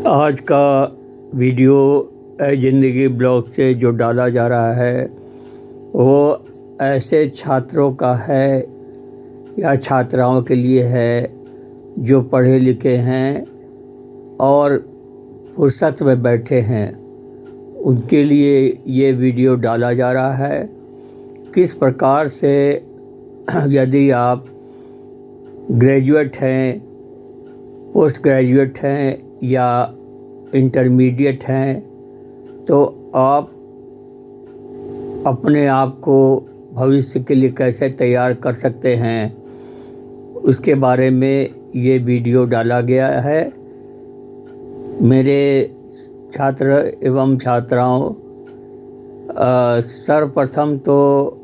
आज का वीडियो ज़िंदगी ब्लॉग से जो डाला जा रहा है वो ऐसे छात्रों का है या छात्राओं के लिए है जो पढ़े लिखे हैं और फुर्सत में बैठे हैं। उनके लिए ये वीडियो डाला जा रहा है। किस प्रकार से यदि आप ग्रेजुएट हैं, पोस्ट ग्रेजुएट हैं या इंटरमीडिएट हैं तो आप अपने आप को भविष्य के लिए कैसे तैयार कर सकते हैं, उसके बारे में ये वीडियो डाला गया है। मेरे छात्र एवं छात्राओं, सर्वप्रथम तो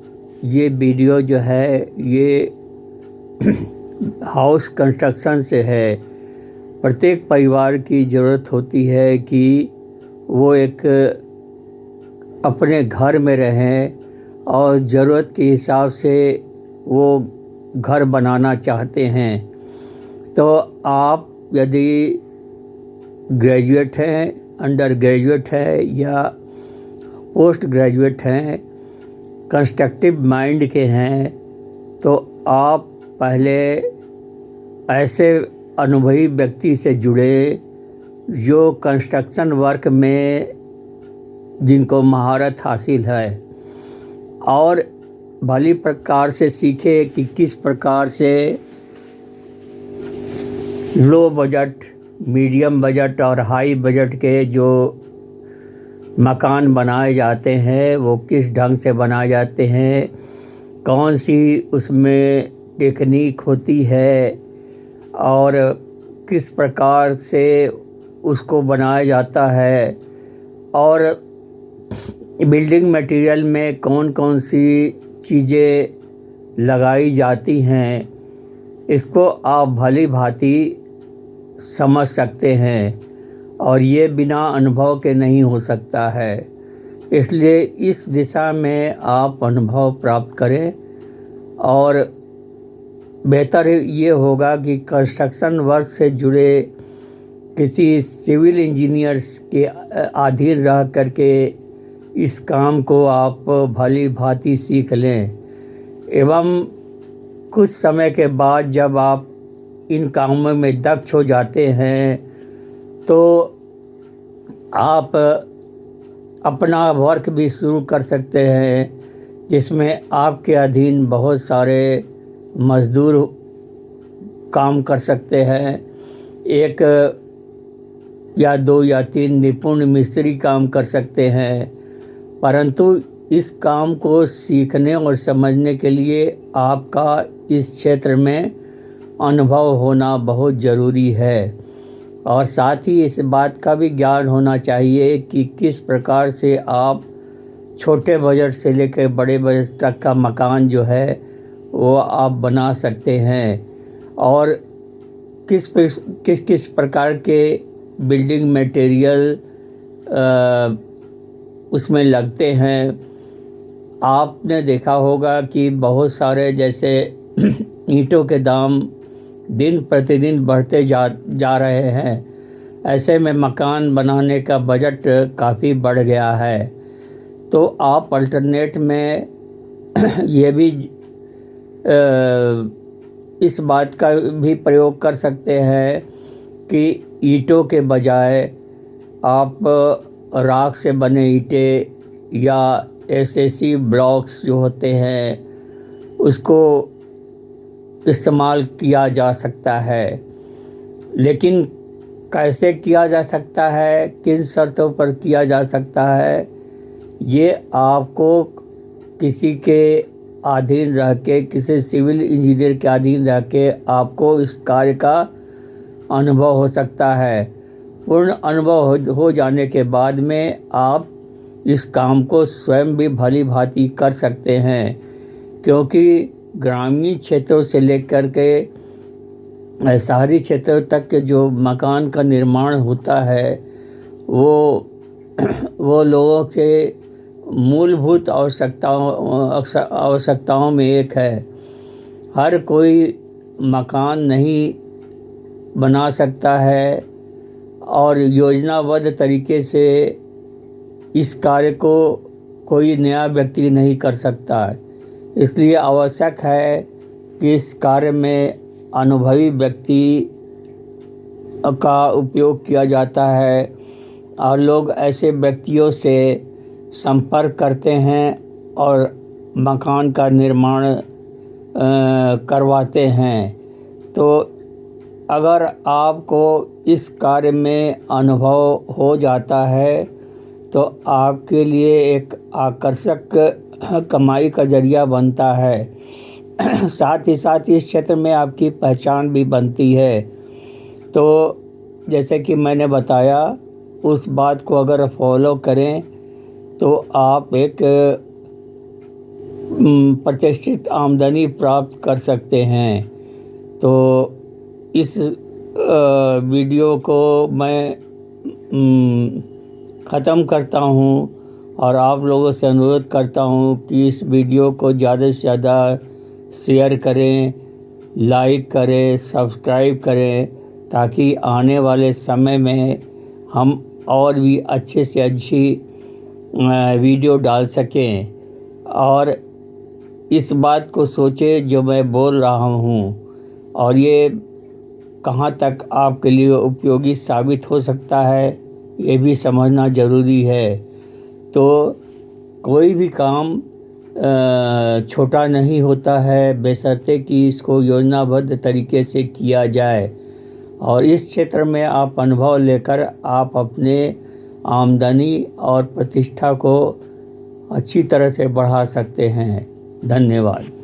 ये वीडियो जो है ये हाउस कंस्ट्रक्शन से है। प्रत्येक परिवार की ज़रूरत होती है कि वो एक अपने घर में रहें और ज़रूरत के हिसाब से वो घर बनाना चाहते हैं। तो आप यदि ग्रेजुएट हैं, अंडर ग्रेजुएट हैं या पोस्ट ग्रेजुएट हैं, कंस्ट्रक्टिव माइंड के हैं, तो आप पहले ऐसे अनुभवी व्यक्ति से जुड़े जो कंस्ट्रक्शन वर्क में जिनको महारत हासिल है और भली प्रकार से सीखे कि किस प्रकार से लो बजट, मीडियम बजट और हाई बजट के जो मकान बनाए जाते हैं वो किस ढंग से बनाए जाते हैं, कौन सी उसमें टेक्निक होती है और किस प्रकार से उसको बनाया जाता है और बिल्डिंग मटेरियल में कौन कौन सी चीज़ें लगाई जाती हैं, इसको आप भली भांति समझ सकते हैं और ये बिना अनुभव के नहीं हो सकता है। इसलिए इस दिशा में आप अनुभव प्राप्त करें और बेहतर ये होगा कि कंस्ट्रक्शन वर्क से जुड़े किसी सिविल इंजीनियर्स के अधीन रह करके इस काम को आप भली भांति सीख लें एवं कुछ समय के बाद जब आप इन कामों में दक्ष हो जाते हैं तो आप अपना वर्क भी शुरू कर सकते हैं जिसमें आपके अधीन बहुत सारे मज़दूर काम कर सकते हैं। एक या दो या तीन निपुण मिस्त्री काम कर सकते हैं, परंतु इस काम को सीखने और समझने के लिए आपका इस क्षेत्र में अनुभव होना बहुत ज़रूरी है और साथ ही इस बात का भी ज्ञान होना चाहिए कि किस प्रकार से आप छोटे बजट से लेकर बड़े बजट तक का मकान जो है वो आप बना सकते हैं और किस किस प्रकार के बिल्डिंग मटेरियल उसमें लगते हैं। आपने देखा होगा कि बहुत सारे जैसे ईंटों के दाम दिन प्रतिदिन बढ़ते जा रहे हैं, ऐसे में मकान बनाने का बजट काफ़ी बढ़ गया है। तो आप अल्टरनेट में ये भी इस बात का भी प्रयोग कर सकते हैं कि ईंटों के बजाय आप राख से बने ईंटें या एसएससी ब्लॉक्स जो होते हैं उसको इस्तेमाल किया जा सकता है। लेकिन कैसे किया जा सकता है, किन शर्तों पर किया जा सकता है, ये आपको किसी के अधीन रह के, किसी सिविल इंजीनियर के अधीन रह के आपको इस कार्य का अनुभव हो सकता है। पूर्ण अनुभव हो जाने के बाद में आप इस काम को स्वयं भी भली भांति कर सकते हैं, क्योंकि ग्रामीण क्षेत्रों से लेकर के शहरी क्षेत्रों तक के जो मकान का निर्माण होता है वो लोगों के मूलभूत आवश्यकताओं में एक है। हर कोई मकान नहीं बना सकता है और योजनाबद्ध तरीके से इस कार्य को कोई नया व्यक्ति नहीं कर सकता है। इसलिए आवश्यक है कि इस कार्य में अनुभवी व्यक्ति का उपयोग किया जाता है और लोग ऐसे व्यक्तियों से संपर्क करते हैं और मकान का निर्माण करवाते हैं। तो अगर आपको इस कार्य में अनुभव हो जाता है तो आपके लिए एक आकर्षक कमाई का जरिया बनता है। साथ ही साथ इस क्षेत्र में आपकी पहचान भी बनती है। तो जैसे कि मैंने बताया, उस बात को अगर फॉलो करें तो आप एक प्रतिष्ठित आमदनी प्राप्त कर सकते हैं। तो इस वीडियो को मैं ख़त्म करता हूँ और आप लोगों से अनुरोध करता हूँ कि इस वीडियो को ज़्यादा से ज़्यादा शेयर करें, लाइक करें, सब्सक्राइब करें, ताकि आने वाले समय में हम और भी अच्छे से अच्छी वीडियो डाल सकें। और इस बात को सोचें जो मैं बोल रहा हूँ और ये कहाँ तक आपके लिए उपयोगी साबित हो सकता है, ये भी समझना ज़रूरी है। तो कोई भी काम छोटा नहीं होता है, बशर्ते कि इसको योजनाबद्ध तरीके से किया जाए। और इस क्षेत्र में आप अनुभव लेकर आप अपने आमदनी और प्रतिष्ठा को अच्छी तरह से बढ़ा सकते हैं। धन्यवाद।